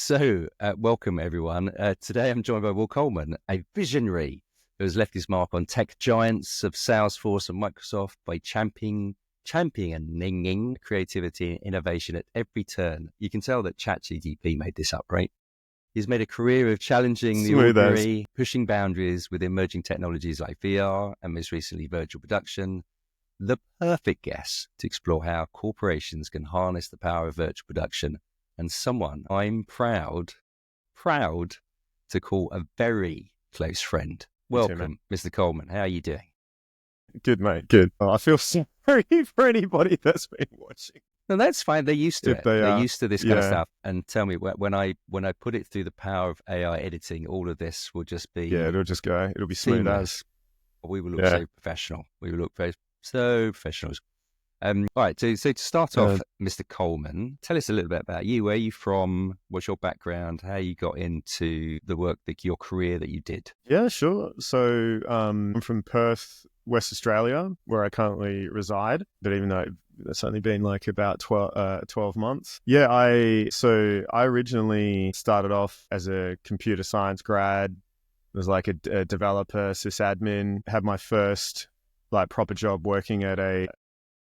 Welcome everyone. Today I'm joined by Will Coleman, a visionary who has left his mark on tech giants of Salesforce and Microsoft by championing creativity and innovation at every turn. You can tell that ChatGPT made this up, right? He's made a career of challenging the ordinary, pushing boundaries with emerging technologies like VR and most recently virtual production. The perfect guest to explore how corporations can harness the power of virtual production, and someone I'm proud to call a very close friend. Welcome, Mr. Coleman. How are you doing? Good, mate. Good. Oh, I feel sorry for anybody that's been watching. No, that's fine. They're used to it. They're used to this kind of stuff. And tell me, when I put it through the power of AI editing, all of this will just be... Yeah, it'll just go. It'll be smooth as. We will look so professional. We will look so professional. All right, so to start off, Mr. Coleman, tell us a little bit about you. Where are you from? What's your background? How you got into the work, your career that you did? Yeah, sure. So I'm from Perth, West Australia, where I currently reside. But even though it's only been like about 12 months. Yeah, I originally started off as a computer science grad. Was like a developer, sysadmin. Had my first like proper job working at a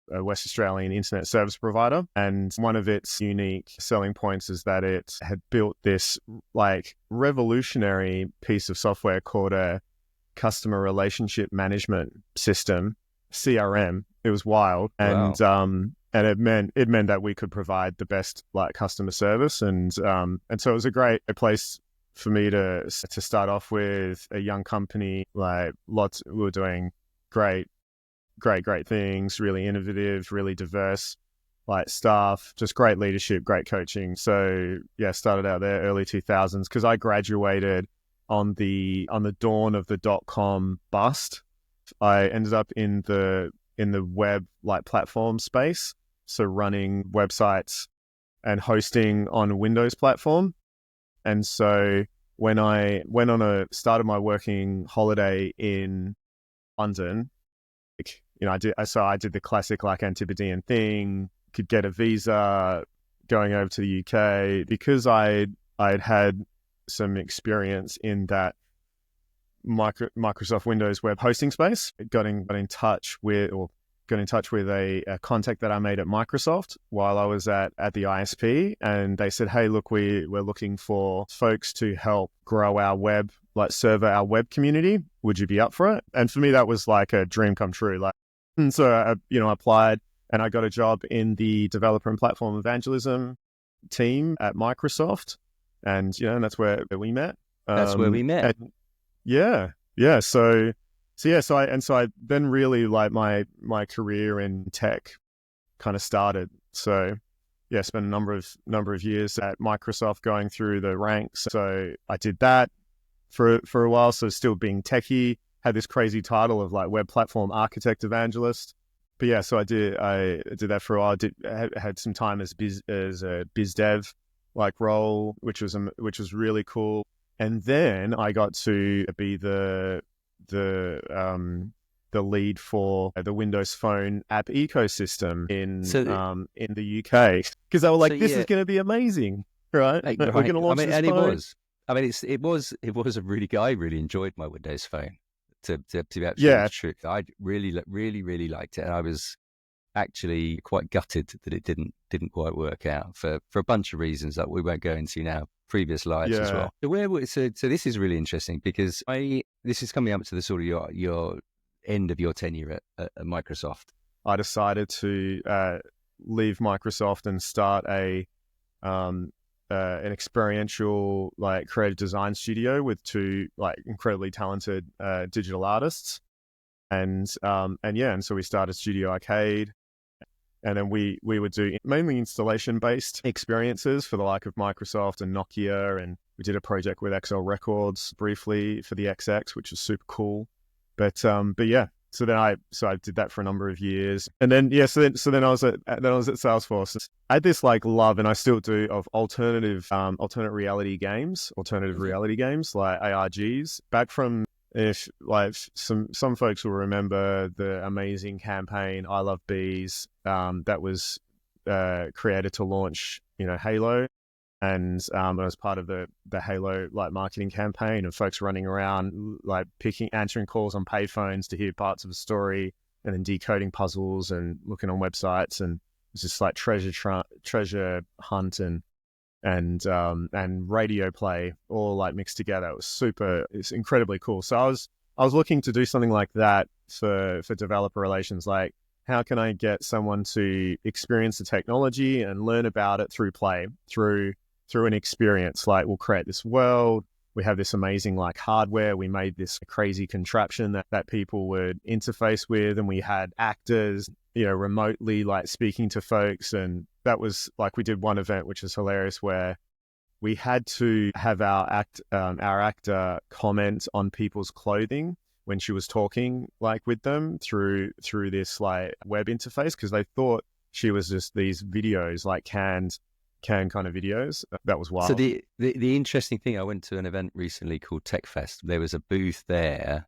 West Australian internet service provider, and one of its unique selling points is that it had built this like revolutionary piece of software called a customer relationship management system, CRM. It was wild. Wow. And it meant that we could provide the best like customer service, and so it was a place for me to start off with a young company. Like we were doing great things, really innovative, really diverse, like staff, just great leadership, great coaching. So yeah, started out there early 2000s because I graduated on the dawn of the .com bust. I ended up in the web like platform space, so running websites and hosting on a Windows platform. And so when I started my working holiday in London, I did the classic like Antipodean thing, could get a visa going over to the UK because I'd had some experience in that Microsoft Windows web hosting space. Got in touch with a contact that I made at Microsoft while I was at the ISP, and they said, hey, look, we're looking for folks to help grow our web, like server our web community. Would you be up for it? And for me, that was like a dream come true. And so I applied, and I got a job in the developer and platform evangelism team at Microsoft, and and that's where we met. That's where we met. So I then really like my career in tech kind of started. So yeah, spent a number of years at Microsoft going through the ranks. So I did that for a while. So still being techie, had this crazy title of like web platform architect evangelist. But yeah, so I did that for a while. Had some time as a biz dev like role, which was really cool. And then I got to be the lead for the Windows Phone app ecosystem in the UK, because they were like, "This is going to be amazing, right? We're going to launch this phone." It was a really. I really enjoyed my Windows Phone. To be absolutely the truth, I really liked it, and I was actually quite gutted that it didn't quite work out for a bunch of reasons that we won't go into now. Previous lives as well. So this is really interesting because this is coming up to the sort of your end of your tenure at Microsoft. I decided to leave Microsoft and start an experiential like creative design studio with two like incredibly talented digital artists, and so we started Studio Arcade. And then we would do mainly installation-based experiences for the like of Microsoft and Nokia. And we did a project with XL Records briefly for the XX, which was super cool. But yeah, so I did that for a number of years. And then, so then I was at Salesforce. I had this like love, and I still do, of alternate reality games like ARGs. Back from, if like some folks will remember the amazing campaign I Love Bees that was created to launch Halo, I was part of the Halo like marketing campaign of folks running around like answering calls on payphones to hear parts of a story, and then decoding puzzles and looking on websites, and it's just like treasure hunt and radio play all like mixed together. It's incredibly cool. So I was looking to do something like that for developer relations. Like, how can I get someone to experience the technology and learn about it through play, through an experience? Like, we'll create this world. We have this amazing like hardware. We made this crazy contraption that people would interface with, and we had actors, remotely like speaking to folks. And that was like, we did one event, which was hilarious, where we had to have our actor comment on people's clothing when she was talking like with them through this like web interface, because they thought she was just these videos, like canned kind of videos. That was wild. So the interesting thing, I went to an event recently called Tech Fest. There was a booth there,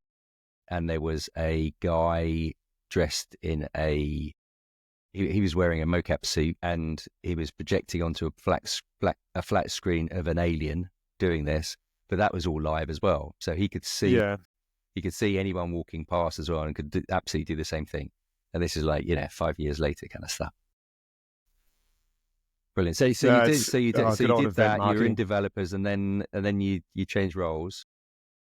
and there was a guy dressed in he was wearing a mocap suit, and he was projecting onto a flat screen of an alien doing this, but that was all live as well. So he could see he could see anyone walking past as well, and could absolutely do the same thing. And this is like 5 years later kind of stuff. Brilliant. So you did that. You were in developers, and then you changed roles.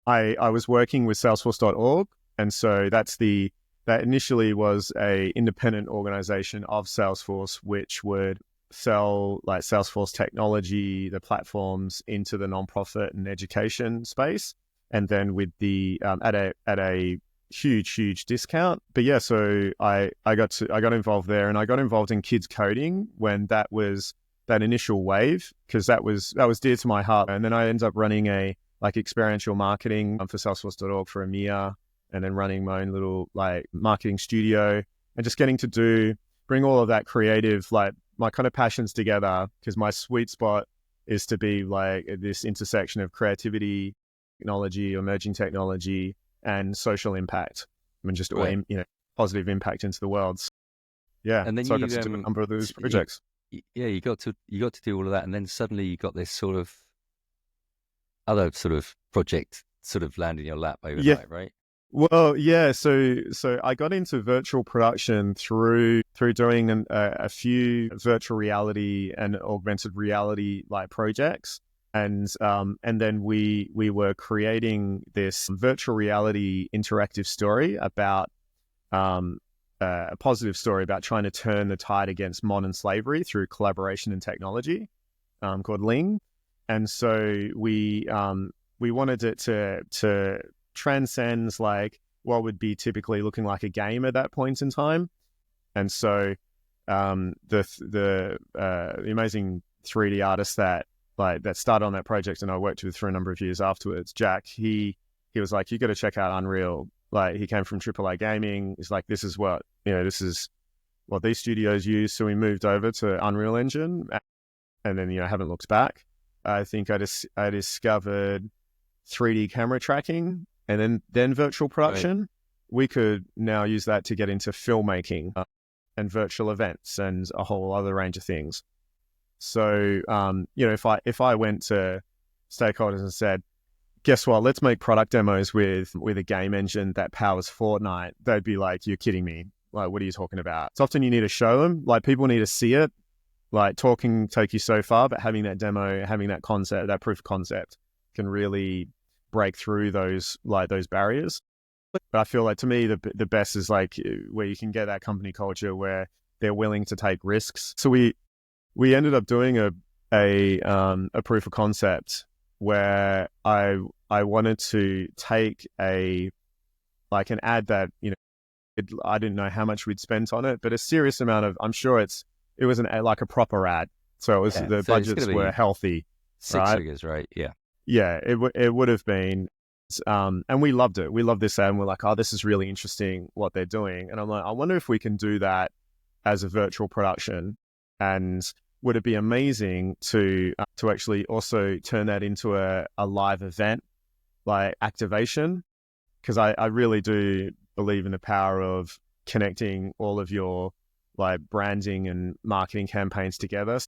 I was working with Salesforce.org, and so that initially was a independent organization of Salesforce, which would sell like Salesforce technology, the platforms, into the nonprofit and education space, and then with the at a huge discount. But yeah, so I got involved there, and I got involved in kids coding when that initial wave, because that was dear to my heart. And then I ended up running a like experiential marketing for Salesforce.org for EMEA, and then running my own little like marketing studio, and just getting to bring all of that creative, like my kind of passions together, because my sweet spot is to be like this intersection of creativity, technology, emerging technology, and social impact. I mean, just positive impact into the world. Yeah, and then so I got to do a number of those projects. You got to do all of that, and then suddenly you got this sort of other sort of project sort of land in your lap overnight, right? Well, yeah. So I got into virtual production through doing a few virtual reality and augmented reality like projects, and then we were creating this virtual reality interactive story about a positive story about trying to turn the tide against modern slavery through collaboration and technology, called Ling. And so we wanted it to transcends like what would be typically looking like a game at that point in time. And so the amazing 3D artist that started on that project and I worked with for a number of years afterwards, Jack, he was like, you got to check out Unreal. Like, he came from AAA gaming. He's like, this is what these studios use. So we moved over to Unreal Engine, and then haven't looked back. I think I discovered 3D camera tracking, and then virtual production. Right. We could now use that to get into filmmaking and virtual events and a whole other range of things. So, if I went to stakeholders and said, guess what, let's make product demos with a game engine that powers Fortnite, they'd be like, you're kidding me. Like, what are you talking about? It's often you need to show them, like people need to see it. Like, talking take you so far, but having that demo, having that concept, that proof of concept can really break through those barriers. But I feel like, to me, the best is like where you can get that company culture where they're willing to take risks. So we ended up doing a proof of concept where I wanted to take an ad that, I didn't know how much we'd spent on it, but a serious amount of, I'm sure it was like a proper ad. So it was, the budgets were healthy. Six figures, right? Yeah. Yeah, it would have been. And we loved it. We loved this ad, and we're like, oh, this is really interesting what they're doing. And I'm like, I wonder if we can do that as a virtual production, and would it be amazing to actually also turn that into a live event, like activation? Because I really do believe in the power of connecting all of your like branding and marketing campaigns together.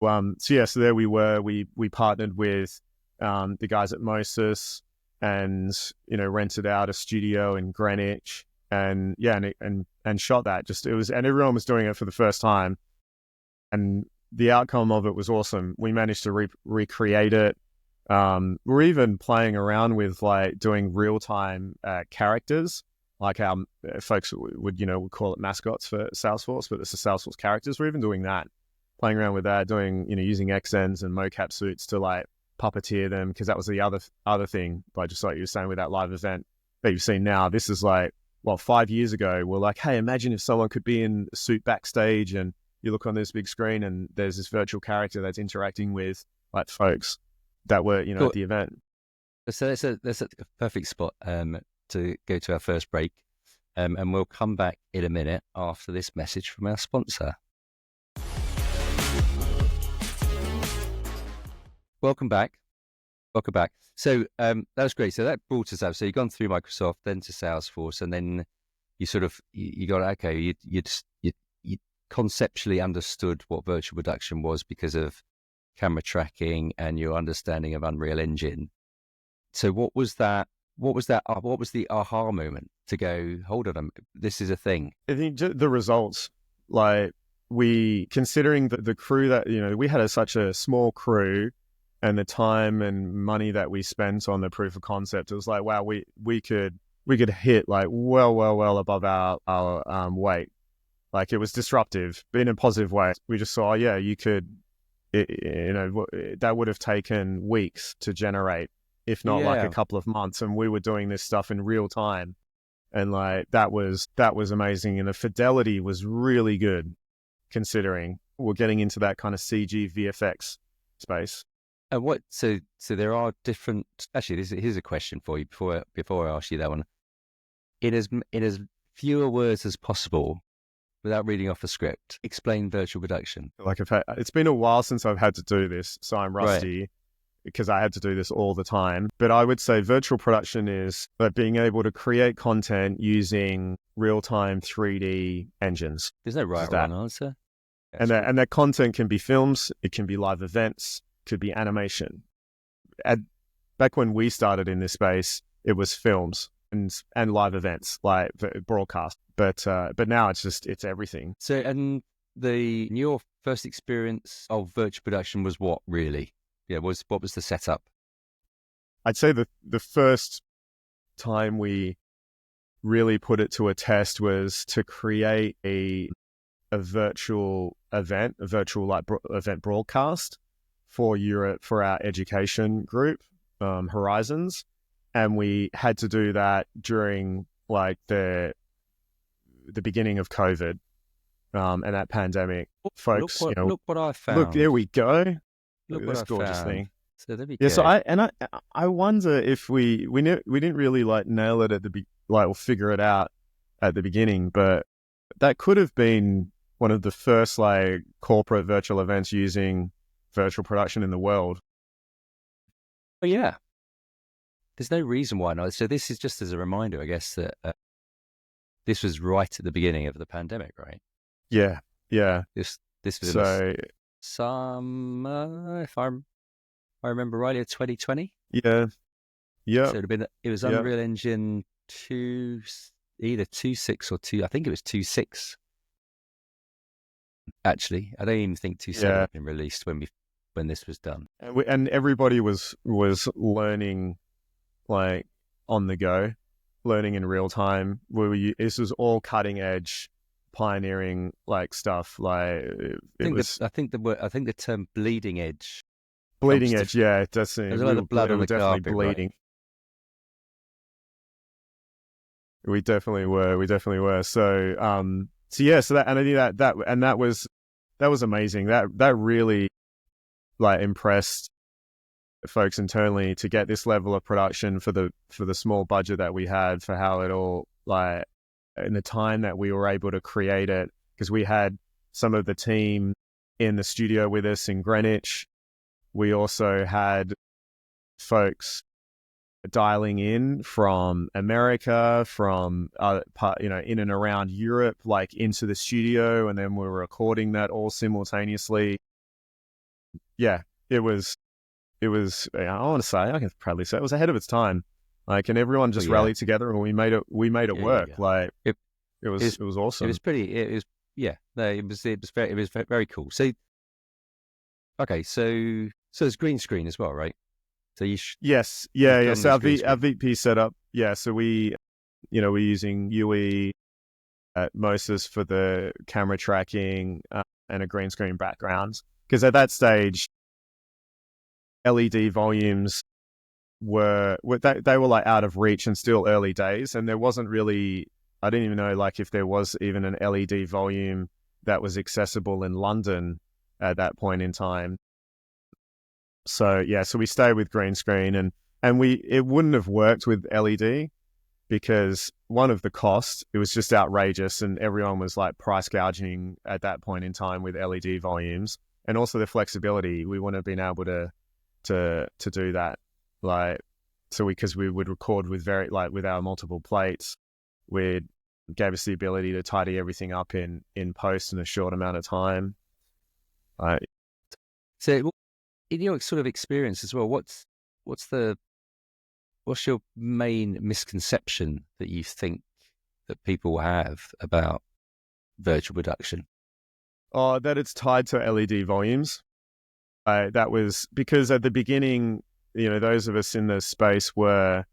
So there we were. We partnered with the guys at Moses, and rented out a studio in Greenwich, and shot that. And everyone was doing it for the first time, and the outcome of it was awesome. We managed to recreate it. We're even playing around with like doing real time characters, like our folks would call it mascots for Salesforce, but it's the Salesforce characters. We're even doing that, playing around with that, doing using XNs and mocap suits to like puppeteer them, because that was the other thing. But just like you were saying with that live event that you've seen now, this is like 5 years ago. We're like, hey, imagine if someone could be in a suit backstage, and you look on this big screen and there's this virtual character that's interacting with like folks that were Cool. at the event. So that's a perfect spot to go to our first break, and we'll come back in a minute after this message from our sponsor. Welcome back. So that was great. So that brought us up. So you've gone through Microsoft, then to Salesforce, and then you sort of you got okay. You conceptually understood what virtual production was because of camera tracking and your understanding of Unreal Engine. So what was that? What was the aha moment to go, hold on, this is a thing? I think the results, like considering the crew that, we had such a small crew, and the time and money that we spent on the proof of concept, it was like, wow, we could hit like well above our weight. Like, it was disruptive, but in a positive way. We just saw, you could, that would have taken weeks to generate, if not like a couple of months. And we were doing this stuff in real time. And like, that was amazing. And the fidelity was really good, considering we're getting into that kind of CG VFX space. And so there are different, actually, here's a question for you before I ask you that one. In as fewer words as possible, without reading off a script, explain virtual production. Like, it's been a while since I've had to do this, so I'm rusty. Right. Because I had to do this all the time. But I would say virtual production is like being able to create content using real-time 3D engines. There's no right or wrong answer. And that content can be films, it can be live events, it could be animation. Back when we started in this space, it was films and live events, like broadcast. But now it's everything. So, and your first experience of virtual production was what, really? What was the setup? I'd say the first time we really put it to a test was to create a virtual event, event broadcast for Europe, for our education group, Horizons. And we had to do that during like the beginning of COVID, and that pandemic. Folks, look what I found. Look, there we go. Look this what gorgeous I found. thing. So there we go. So I wonder if we didn't really like nail it or figure it out at the beginning, but that could have been one of the first like corporate virtual events using virtual production in the world. Well, yeah. There's no reason why not. So this is just as a reminder, I guess, that this was right at the beginning of the pandemic, right? Yeah. This was summer, if I remember rightly, 2020. Yeah. So it was Unreal Engine 2, either 2.6 or 2. I think it was 2.6. Actually, I don't even think 2.7 had been released when this was done. And everybody was learning like on the go, learning in real time. This was all cutting edge, pioneering like stuff. Like I think the term bleeding edge. Bleeding edge, yeah, it does seem. There's a lot of blood on the definitely carpet, bleeding. Right? We definitely were. So that, and I think that was amazing. That really like impressed folks internally to get this level of production for the small budget that we had, for how it all, like, in the time that we were able to create it, because we had some of the team in the studio with us in Greenwich. We also had folks dialing in from America, from in and around Europe, like into the studio, and then we were recording that all simultaneously. yeah, it was, I want to say, I can proudly say it was ahead of its time. Like, and everyone just rallied together and we made it work. Like it was awesome. It was pretty, it was, yeah, no, it was very cool. So, okay. So it's green screen as well, right? So yes. you've Yeah. done So this our VP setup. Yeah. So we're using UE, Moses for the camera tracking, and a green screen background. Because at that stage, LED volumes were they were like out of reach and still early days, and there wasn't really, I didn't even know like if there was even an LED volume that was accessible in London at that point in time. So yeah, so we stayed with green screen, and it wouldn't have worked with LED because one of the costs, it was just outrageous, and everyone was like price gouging at that point in time with LED volumes, and also the flexibility. We wouldn't have been able to do that, like, so because we would record with with our multiple plates, we gave us the ability to tidy everything up in post in a short amount of time. So in your sort of experience as well, what's your main misconception that you think that people have about virtual production? Oh, that it's tied to LED volumes. That was because at the beginning, those of us in the space we were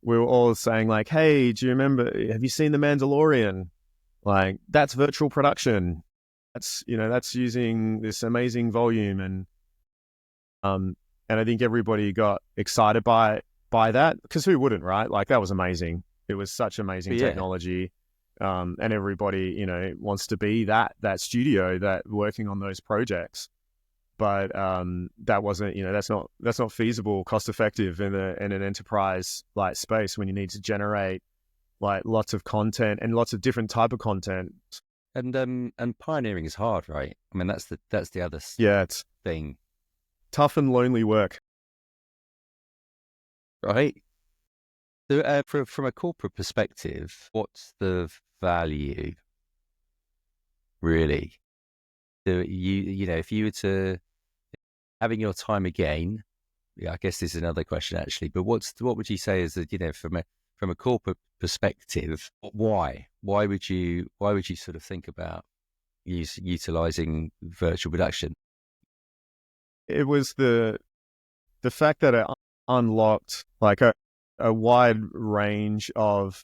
all saying like, "Hey, do you remember? Have you seen The Mandalorian? Like, that's virtual production. That's using this amazing volume." And I think everybody got excited by that, because who wouldn't, right? Like, that was amazing. It was such amazing technology. And everybody, wants to be that studio that working on those projects. But that wasn't, that's not feasible, cost effective in an enterprise like space when you need to generate like lots of content and lots of different type of content. And pioneering is hard, right? I mean, that's the other it's thing. Tough and lonely work, right? So, from a corporate perspective, what's the value, really? So if you were to having your time again, I guess this is another question actually. But what would you say is that from a corporate perspective, why would you sort of think about utilizing virtual production? it was the fact that it unlocked like a wide range of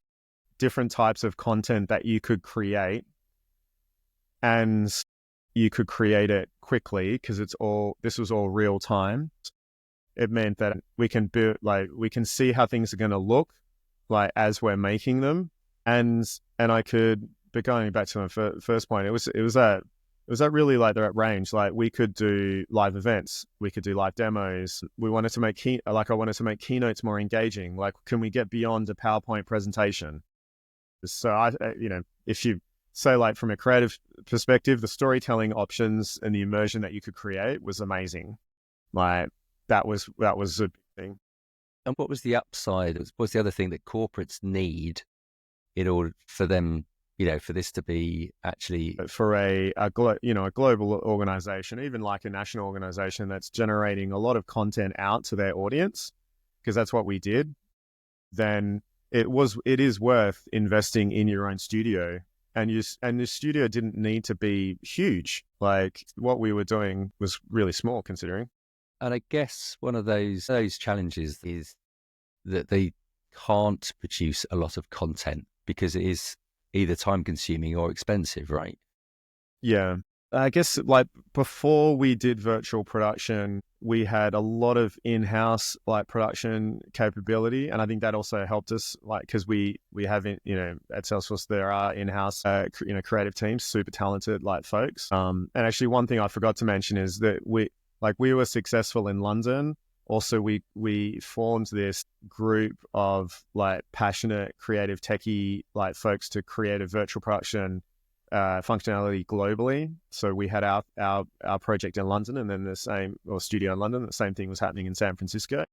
different types of content that you could create, and you could create it quickly because this was all real time. It meant that we can see how things are going to look like as we're making them, and I could. But going back to my first point, it was that really like the range. Like, we could do live events, we could do live demos. We wanted to make I wanted to make keynotes more engaging. Like, can we get beyond a PowerPoint presentation? So if you say like from a creative perspective, the storytelling options and the immersion that you could create was amazing. Like, that was a big thing. And what was the upside? What's the other thing that corporates need in order for them, for this to be actually for a global organization, even like a national organization that's generating a lot of content out to their audience, because that's what we did. Then it is worth investing in your own studio, and the studio didn't need to be huge. Like, what we were doing was really small considering. And I guess one of those challenges is that they can't produce a lot of content because it is either time consuming or expensive, right? Yeah. I guess like before we did virtual production, we had a lot of in-house like production capability, and I think that also helped us, like, because we have at Salesforce there are in-house creative teams, super talented like folks. And actually, one thing I forgot to mention is that we were successful in London. Also, we formed this group of like passionate creative techie like folks to create a virtual production functionality globally. So we had our project in London, and then studio in London. The same thing was happening in San Francisco.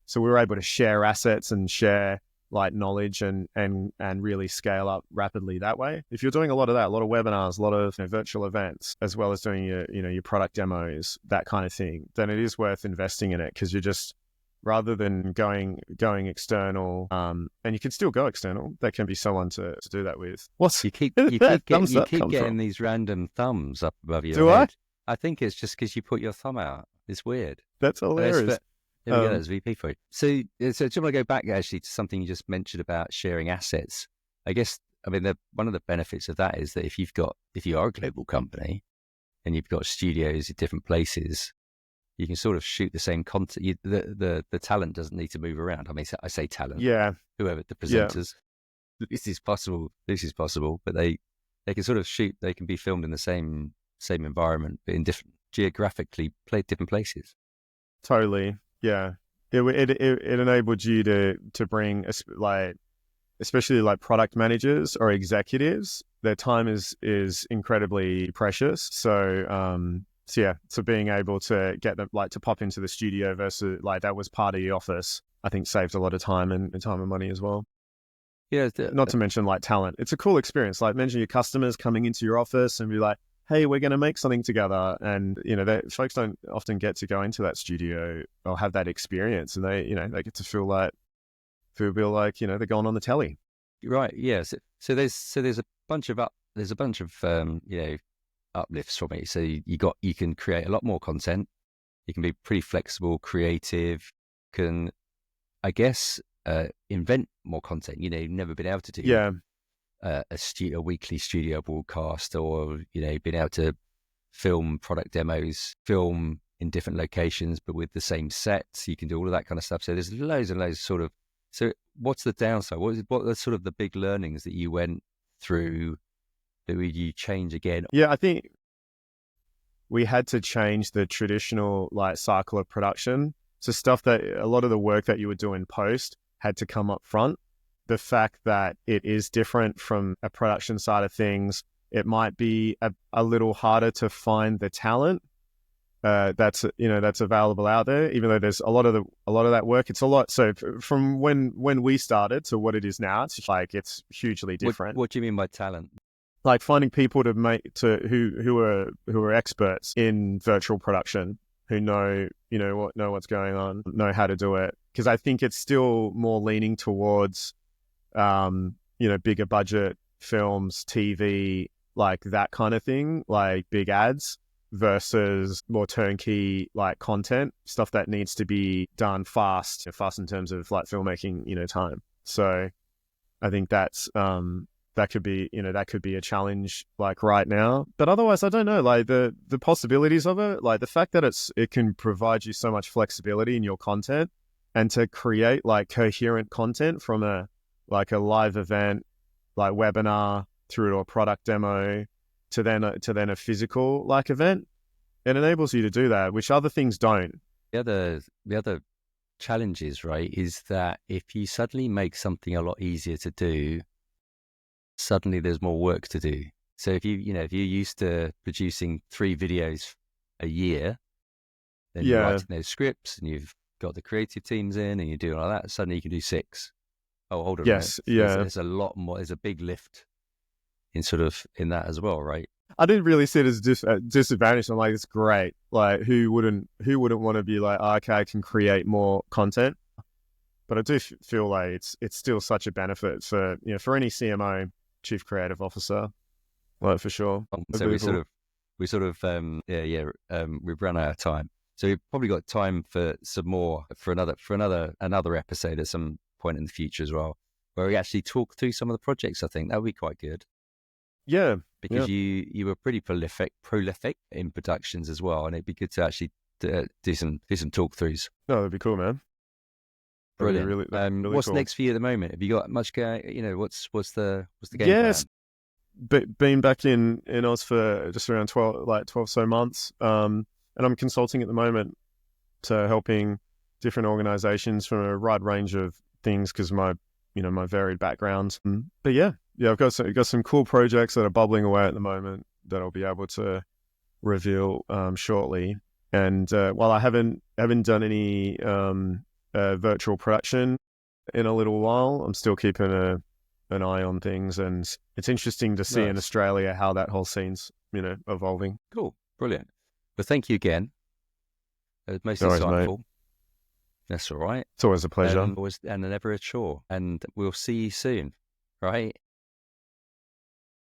So we were able to share assets and share like knowledge and really scale up rapidly that way. If you're doing a lot of that, a lot of webinars, a lot of virtual events, as well as doing your product demos, that kind of thing, then it is worth investing in it, because you're just, rather than going external, and you can still go external, there can be someone to do that with. You keep getting these random thumbs up above your head. I think it's just because you put your thumb out. It's weird. That's hilarious. There we go. That's VP for you. So I just want to go back actually to something you just mentioned about sharing assets. I guess, I mean, one of the benefits of that is that if you are a global company and you've got studios in different places, you can sort of shoot the same content. The talent doesn't need to move around. I mean, I say talent. Yeah. Whoever the presenters. Yeah. This is possible, but they can sort of shoot. They can be filmed in the same environment, but in different different places. Totally. Yeah. It enabled you to bring, like, especially like product managers or executives, their time is incredibly precious. So being able to get them, like, to pop into the studio versus, like, that was part of the office, I think saved a lot of time and money as well. Yeah. Not to mention, like, talent. It's a cool experience. Like, mention your customers coming into your office and be like, hey, we're going to make something together. And, folks don't often get to go into that studio or have that experience. And they get to feel like they're going on the telly. Right. Yeah. So there's a bunch of uplifts from it. So you can create a lot more content. You can be pretty flexible, creative, can, I guess, invent more content, you've never been able to do. Yeah. A weekly studio broadcast, or being able to film product demos, film in different locations but with the same sets. You can do all of that kind of stuff. So there's loads and loads sort of. So what's the downside? What are sort of the big learnings that you went through that would you change again? Yeah, I think we had to change the traditional, like, cycle of production. So stuff that a lot of the work that you would do in post had to come up front. The fact that it is different from a production side of things, it might be a little harder to find the talent that's available out there. Even though there's a lot of that work, it's a lot. So from when we started to what it is now, it's hugely different. What do you mean by talent? Like finding people who are experts in virtual production, who know what's going on, know how to do it. Because I think it's still more leaning towards bigger budget films, TV, like that kind of thing, like big ads, versus more turnkey, like, content, stuff that needs to be done fast in terms of, like, filmmaking, time. So I think that's that could be a challenge, like, right now. But otherwise, I don't know, like, the possibilities of it, like the fact that it can provide you so much flexibility in your content, and to create, like, coherent content from a live event, like webinar, through to a product demo, to then a physical, like, event. It enables you to do that, which other things don't. The other challenge is, right, is that if you suddenly make something a lot easier to do, suddenly there's more work to do. So if you're used to producing 3 videos a year, then you're writing those scripts and you've got the creative teams in and you're doing all that, suddenly you can do 6. Oh, hold on. Yes. There's a lot more. There's a big lift in that as well, right? I didn't really see it as a disadvantage. I'm like, it's great. Like, who wouldn't want to be like, okay, I can create more content? But I do feel like it's still such a benefit for any CMO, chief creative officer, like, for sure. So we've run out of time. So we've probably got time for some more for another episode at some point in the future as well, where we actually talk through some of the projects. I think that would be quite good. Yeah, because you were pretty prolific in productions as well, and it'd be good to actually do some talk throughs. No, that'd be cool, man. Brilliant. Really what's cool. next for you at the moment? Have you got much going? What's the game plan? But been back in Oz for just around 12 so months, and I'm consulting at the moment to helping different organizations from a wide range of things, because my varied background. But I've got some cool projects that are bubbling away at the moment that I'll be able to reveal shortly. And while I haven't done any virtual production, in a little while. I'm still keeping an eye on things, and it's interesting to see in Australia how that whole scene's, evolving. Cool. Brilliant. Well, thank you again. It was most insightful. Mate. That's all right. It's always a pleasure. And never a chore. And we'll see you soon, right?